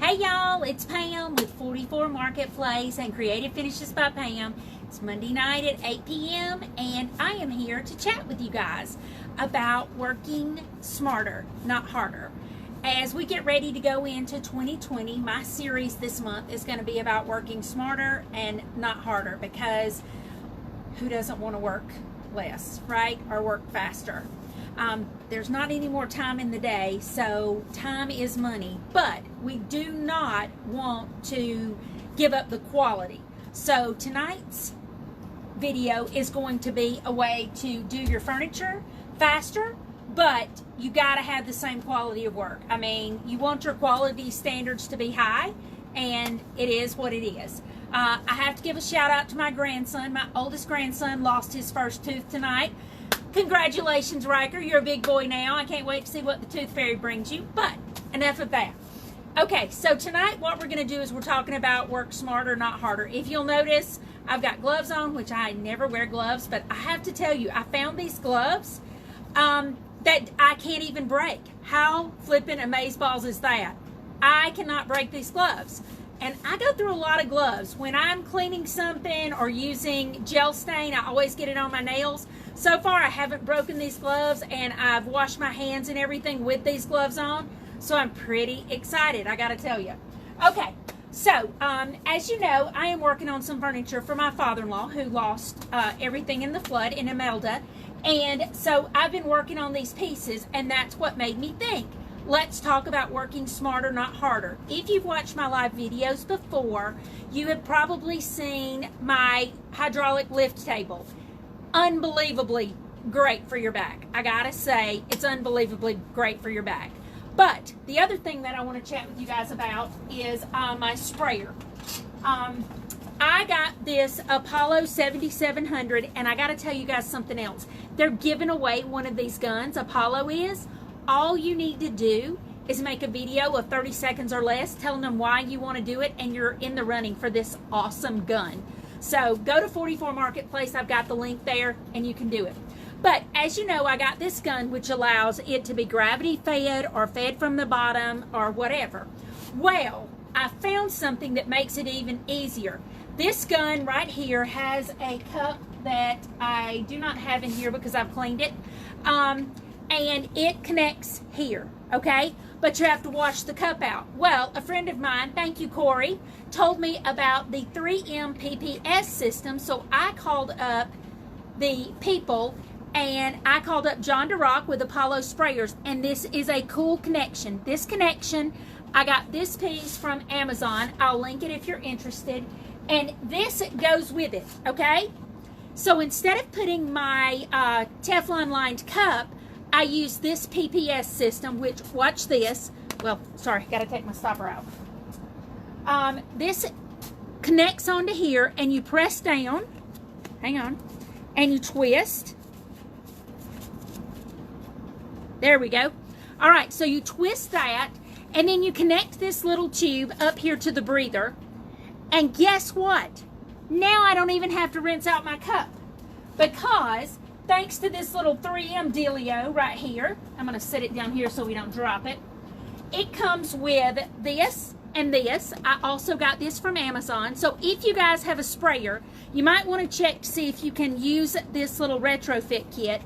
Hey y'all, it's Pam with 44 Marketplace and Creative Finishes by Pam. It's Monday night at 8 p.m. and I am here to chat with you guys about working smarter, not harder. As we get ready to go into 2020, my series this month is going to be about working smarter and not harder, because who doesn't want to work less, right? Or work faster? There's not any more time in the day, so time is money, but we do not want to give up the quality. So tonight's video is going to be a way to do your furniture faster, but you got to have the same quality of work. I mean, you want your quality standards to be high, and it is what it is. I have to give a shout out to my grandson. My oldest grandson lost his first tooth tonight. Congratulations, Riker. You're a big boy now. I can't wait to see what the Tooth Fairy brings you. But enough of that. Okay, so tonight what we're going to do is we're talking about work smarter, not harder. If you'll notice, I've got gloves on, which I never wear gloves, but I have to tell you, I found these gloves that I can't even break. How flippin' amazeballs is that? I cannot break these gloves. And I go through a lot of gloves. When I'm cleaning something or using gel stain, I always get it on my nails. So far, I haven't broken these gloves, and I've washed my hands and everything with these gloves on. So I'm pretty excited, I gotta tell you. Okay, so as you know, I am working on some furniture for my father-in-law who lost everything in the flood in Imelda. And so I've been working on these pieces, and that's what made me think, let's talk about working smarter, not harder. If you've watched my live videos before, you have probably seen my hydraulic lift table. Unbelievably great for your back. I gotta say, it's unbelievably great for your back. But the other thing that I want to chat with you guys about is my sprayer. I got this Apollo 7700, and I gotta tell you guys something else. They're giving away one of these guns, Apollo is. All you need to do is make a video of 30 seconds or less telling them why you want to do it, and you're in the running for this awesome gun. So go to 44 Marketplace. I've got the link there, and you can do it. But as you know, I got this gun which allows it to be gravity fed or fed from the bottom or whatever. Well, I found something that makes it even easier. This gun right here has a cup that I do not have in here because I've cleaned it. And it connects here, okay? But you have to wash the cup out. Well, a friend of mine, thank you, Corey, told me about the 3M PPS system, so I called up the people, and I called up John DeRock with Apollo Sprayers, and this is a cool connection. This connection, I got this piece from Amazon. I'll link it if you're interested, and this goes with it, okay? So instead of putting my Teflon-lined cup, I use this PPS system, which, watch this. Well, sorry, got to take my stopper out. This connects onto here, and you press down. Hang on. And you twist. There we go. All right, so you twist that, and then you connect this little tube up here to the breather. And guess what? Now I don't even have to rinse out my cup, because thanks to this little 3M dealio right here, I'm going to set it down here so we don't drop it. It comes with this and this. I also got this from Amazon. So if you guys have a sprayer, you might want to check to see if you can use this little retrofit kit.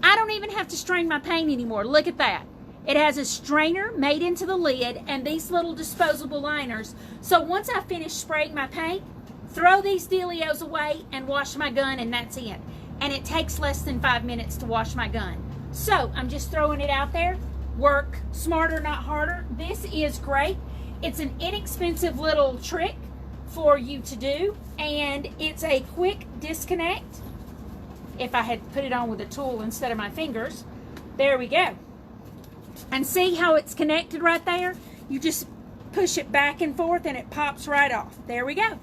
I don't even have to strain my paint anymore. Look at that. It has a strainer made into the lid and these little disposable liners. So once I finish spraying my paint, throw these dealios away and wash my gun, and that's it. And it takes less than 5 minutes to wash my gun. So I'm just throwing it out there. Work smarter, not harder. This is great. It's an inexpensive little trick for you to do, and it's a quick disconnect. If I had put it on with a tool instead of my fingers, there we go. And see how it's connected right there? You just push it back and forth and it pops right off. There we go.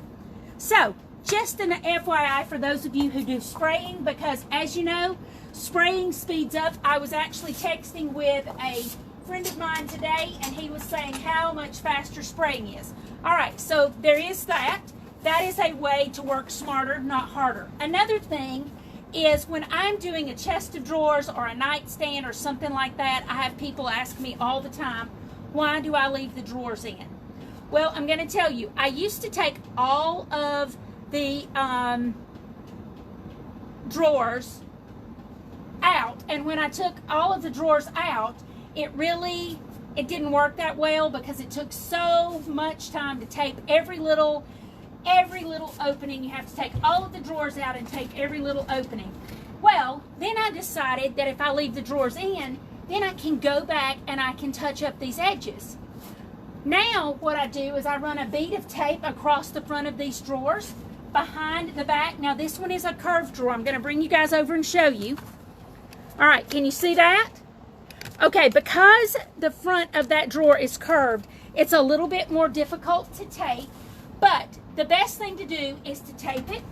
So just an FYI for those of you who do spraying, because as you know, spraying speeds up. I was actually texting with a friend of mine today, and he was saying how much faster spraying is. All right, so there is that. That is a way to work smarter, not harder. Another thing is when I'm doing a chest of drawers or a nightstand or something like that, I have people ask me all the time, why do I leave the drawers in? Well, I'm going to tell you, I used to take all of the drawers out, and when I took all of the drawers out, it didn't work that well because it took so much time to tape every little opening. You have to take all of the drawers out and tape every little opening. Well, then I decided that if I leave the drawers in, then I can go back and I can touch up these edges. Now what I do is I run a bead of tape across the front of these drawers behind the back. Now this one is a curved drawer. I'm going to bring you guys over and show you. All right, can you see that? Okay, because the front of that drawer is curved, it's a little bit more difficult to tape, but the best thing to do is to tape it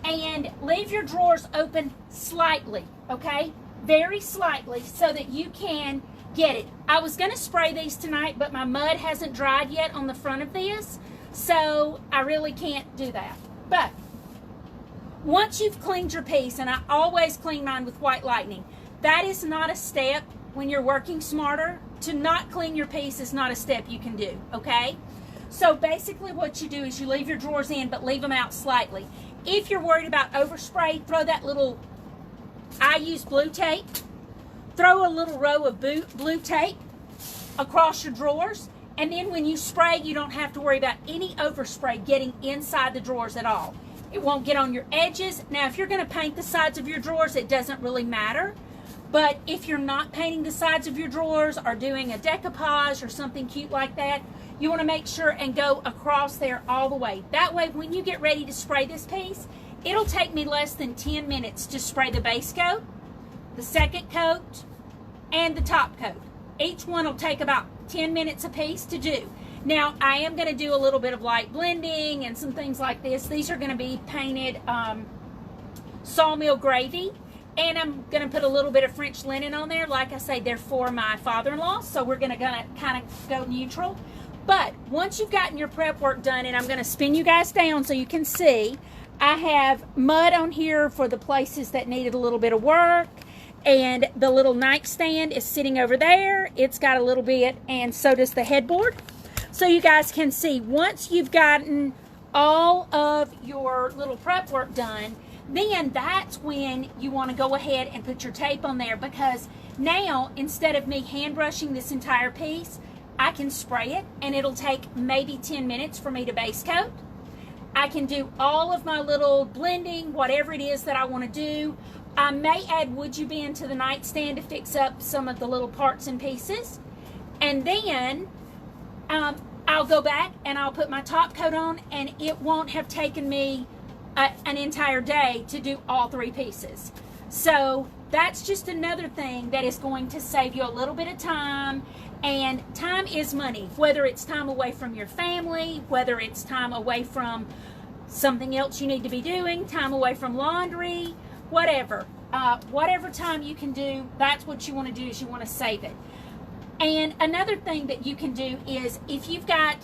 and leave your drawers open slightly, okay? Very slightly, so that you can get it. I was going to spray these tonight, but my mud hasn't dried yet on the front of this, so I really can't do that. But once you've cleaned your piece, and I always clean mine with White Lightning, that is not a step when you're working smarter. To not clean your piece is not a step you can do, okay? So basically what you do is you leave your drawers in, but leave them out slightly. If you're worried about overspray, throw that little, I use blue tape. Throw a little row of blue tape across your drawers, and then when you spray, you don't have to worry about any overspray getting inside the drawers at all. It won't get on your edges. Now, if you're going to paint the sides of your drawers, it doesn't really matter. But if you're not painting the sides of your drawers or doing a decoupage or something cute like that, you want to make sure and go across there all the way. That way, when you get ready to spray this piece, it'll take me less than 10 minutes to spray the base coat, the second coat, and the top coat. Each one will take about 10 minutes a piece to do. Now, I am going to do a little bit of light blending and some things like this. These are going to be painted sawmill gravy, and I'm going to put a little bit of French linen on there. Like I say, they're for my father-in-law, so we're going to kind of go neutral. But once you've gotten your prep work done, and I'm going to spin you guys down so you can see, I have mud on here for the places that needed a little bit of work. And the little nightstand is sitting over there. It's got a little bit, and so does the headboard. So you guys can see, once you've gotten all of your little prep work done, then that's when you want to go ahead and put your tape on there, because now, instead of me hand brushing this entire piece, I can spray it, and it'll take maybe 10 minutes for me to base coat. I can do all of my little blending, whatever it is that I want to do. I may add Would You Bend to the nightstand to fix up some of the little parts and pieces. And then I'll go back and I'll put my top coat on, and it won't have taken me an entire day to do all three pieces. So that's just another thing that is going to save you a little bit of time. And time is money, whether it's time away from your family, whether it's time away from something else you need to be doing, time away from laundry, whatever. Whatever time you can do, that's what you want to do, is you want to save it. And another thing that you can do is, if you've got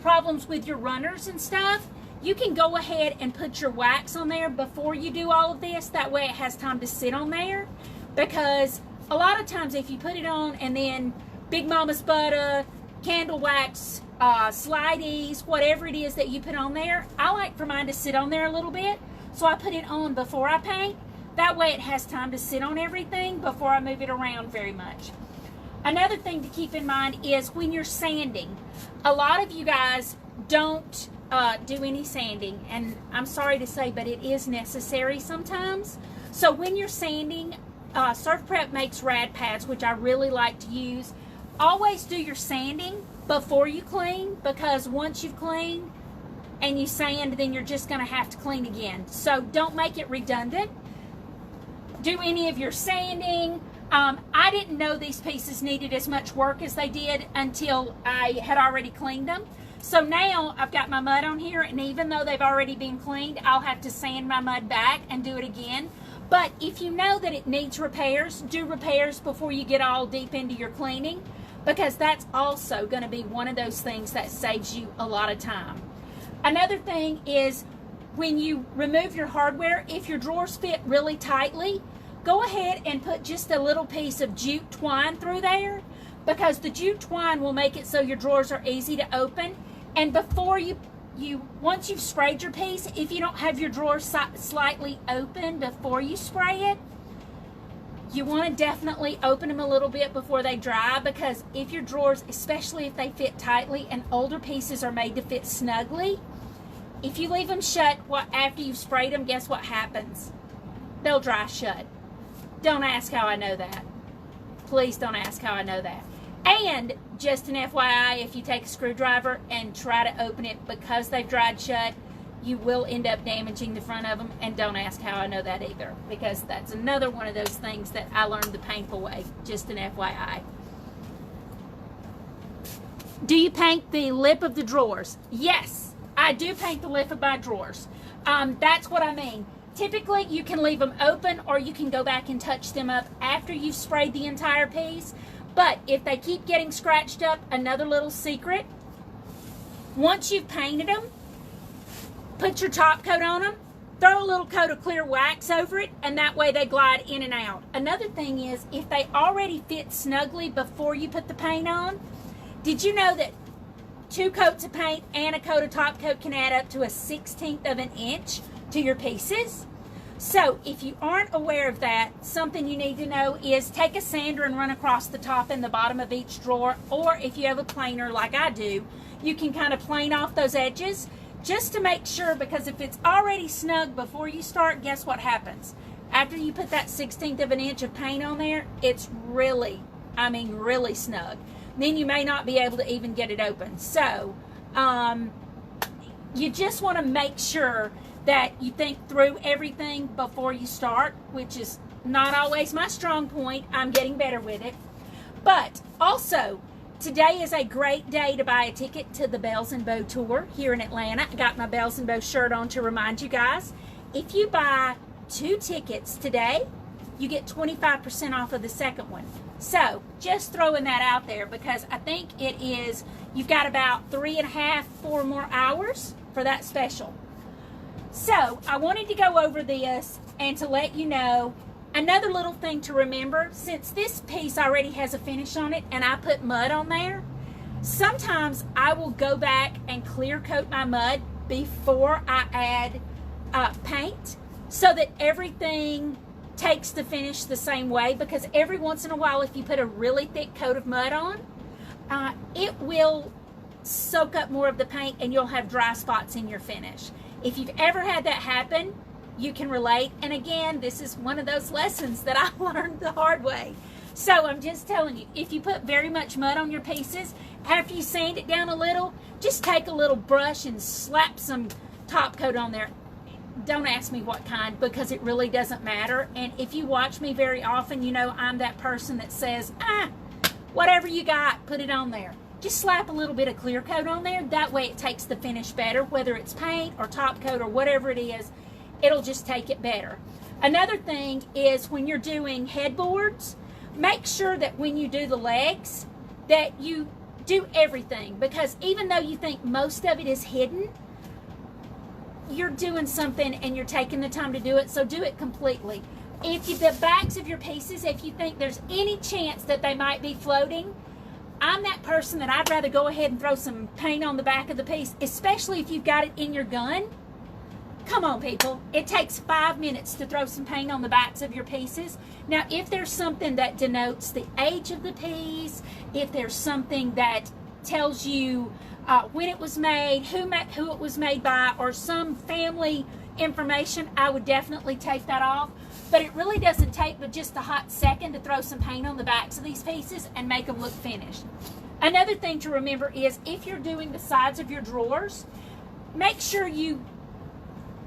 problems with your runners and stuff, you can go ahead and put your wax on there before you do all of this. That way it has time to sit on there, because a lot of times if you put it on and then Big Mama's butter, candle wax, slideys, whatever it is that you put on there, I like for mine to sit on there a little bit, so I put it on before I paint. That way it has time to sit on everything before I move it around very much. Another thing to keep in mind is when you're sanding. A lot of you guys don't do any sanding, and I'm sorry to say, but it is necessary sometimes. So when you're sanding, Surf Prep makes rad pads, which I really like to use. Always do your sanding before you clean, because once you've cleaned and you sand, then you're just going to have to clean again. So don't make it redundant. Do any of your sanding. I didn't know these pieces needed as much work as they did until I had already cleaned them. So now I've got my mud on here, and even though they've already been cleaned, I'll have to sand my mud back and do it again. But if you know that it needs repairs, do repairs before you get all deep into your cleaning, because that's also going to be one of those things that saves you a lot of time. Another thing is, when you remove your hardware, if your drawers fit really tightly, go ahead and put just a little piece of jute twine through there, because the jute twine will make it so your drawers are easy to open. And before once you've sprayed your piece, if you don't have your drawers slightly open before you spray it, you want to definitely open them a little bit before they dry, because if your drawers, especially if they fit tightly, and older pieces are made to fit snugly, if you leave them shut after you've sprayed them, guess what happens? They'll dry shut. Don't ask how I know that. Please don't ask how I know that. And just an FYI, if you take a screwdriver and try to open it because they've dried shut, you will end up damaging the front of them. And don't ask how I know that either, because that's another one of those things that I learned the painful way. Just an FYI. Do you paint the lip of the drawers? Yes, I do paint the lip of my drawers. That's what I mean. Typically, you can leave them open, or you can go back and touch them up after you've sprayed the entire piece. But if they keep getting scratched up, another little secret, once you've painted them, put your top coat on them, throw a little coat of clear wax over it, and that way they glide in and out. Another thing is, if they already fit snugly before you put the paint on, did you know that 2 coats of paint and a coat of top coat can add up to a 1/16 of an inch to your pieces? So if you aren't aware of that, something you need to know is take a sander and run across the top and the bottom of each drawer, or if you have a planer like I do, you can kind of plane off those edges just to make sure, because if it's already snug before you start, guess what happens? After you put that 1/16 of an inch of paint on there, it's really, I mean really snug. Then you may not be able to even get it open. So you just want to make sure that you think through everything before you start, which is not always my strong point. I'm getting better with it. But also, today is a great day to buy a ticket to the Bells and Bow Tour here in Atlanta. I got my Bells and Bow shirt on to remind you guys. If you buy 2 tickets today, you get 25% off of the second one. So just throwing that out there, because I think you've got about 3.5, 4 more hours for that special. So I wanted to go over this and to let you know another little thing to remember. Since this piece already has a finish on it and I put mud on there, sometimes I will go back and clear coat my mud before I add paint, so that everything takes the finish the same way. Because every once in a while, if you put a really thick coat of mud on, it will soak up more of the paint and you'll have dry spots in your finish. If you've ever had that happen, you can relate. And again, this is one of those lessons that I learned the hard way. So I'm just telling you, if you put very much mud on your pieces, after you sand it down a little, just take a little brush and slap some top coat on there. Don't ask me what kind, because it really doesn't matter. And if you watch me very often, you know I'm that person that says, whatever you got, put it on there. Just slap a little bit of clear coat on there. That way it takes the finish better, whether it's paint or top coat or whatever it is, it'll just take it better. Another thing is, when you're doing headboards, make sure that when you do the legs, that you do everything, because even though you think most of it is hidden, you're doing something and you're taking the time to do it, so do it completely. The backs of your pieces, if you think there's any chance that they might be floating, I'm that person that I'd rather go ahead and throw some paint on the back of the piece, especially if you've got it in your gun. Come on, people. It takes 5 minutes to throw some paint on the backs of your pieces. Now, if there's something that denotes the age of the piece, if there's something that tells you when it was made, who it was made by, or some family information, I would definitely take that off. But it really doesn't take but just a hot second to throw some paint on the backs of these pieces and make them look finished. Another thing to remember is, if you're doing the sides of your drawers, make sure you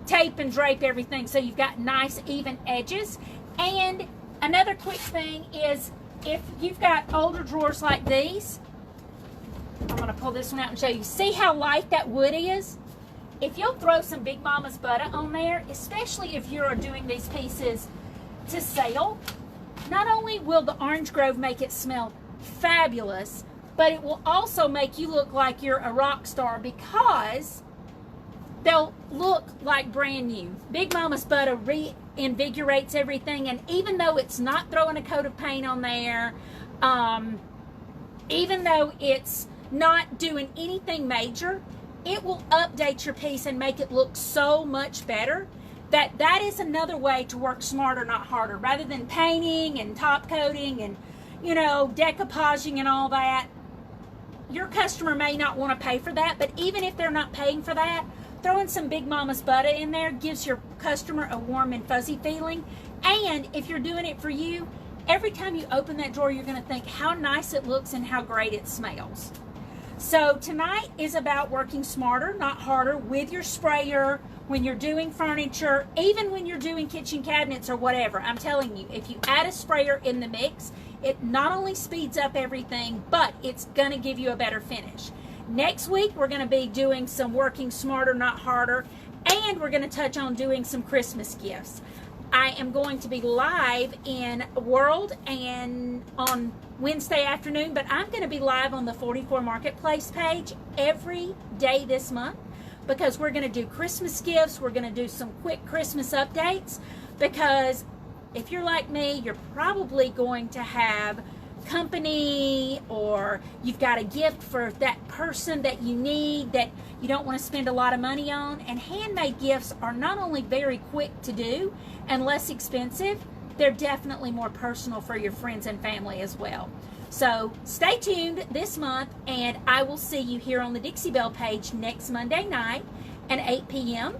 tape and drape everything so you've got nice even edges. And another quick thing is, if you've got older drawers like these, I'm going to pull this one out and show you. See how light that wood is? If you'll throw some Big Mama's butter on there, especially if you're doing these pieces to sale, not only will the Orange Grove make it smell fabulous, but it will also make you look like you're a rock star, because they'll look like brand new. Big Mama's butter reinvigorates everything, and even though it's not throwing a coat of paint on there, even though it's not doing anything major, it will update your piece and make it look so much better. That is another way to work smarter, not harder. Rather than painting and top coating and, you know, decoupaging and all that, your customer may not want to pay for that, but even if they're not paying for that, throwing some Big Mama's butter in there gives your customer a warm and fuzzy feeling. And if you're doing it for you, every time you open that drawer, you're going to think how nice it looks and how great it smells. So tonight is about working smarter, not harder, with your sprayer when you're doing furniture, even when you're doing kitchen cabinets or whatever. I'm telling you, if you add a sprayer in the mix, it not only speeds up everything, but it's going to give you a better finish. Next week, we're going to be doing some working smarter, not harder, and we're going to touch on doing some Christmas gifts. I am going to be live in World and on Wednesday afternoon, but I'm going to be live on the 44 Marketplace page every day this month because we're going to do Christmas gifts. We're going to do some quick Christmas updates because if you're like me, you're probably going to have company or you've got a gift for that person that you need that you don't want to spend a lot of money on. And handmade gifts are not only very quick to do and less expensive, they're definitely more personal for your friends and family as well. So stay tuned this month, and I will see you here on the Dixie Belle page next Monday night at 8 p.m.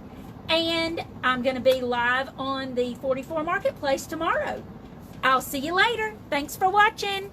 And I'm going to be live on the 44 Marketplace tomorrow. I'll see you later. Thanks for watching.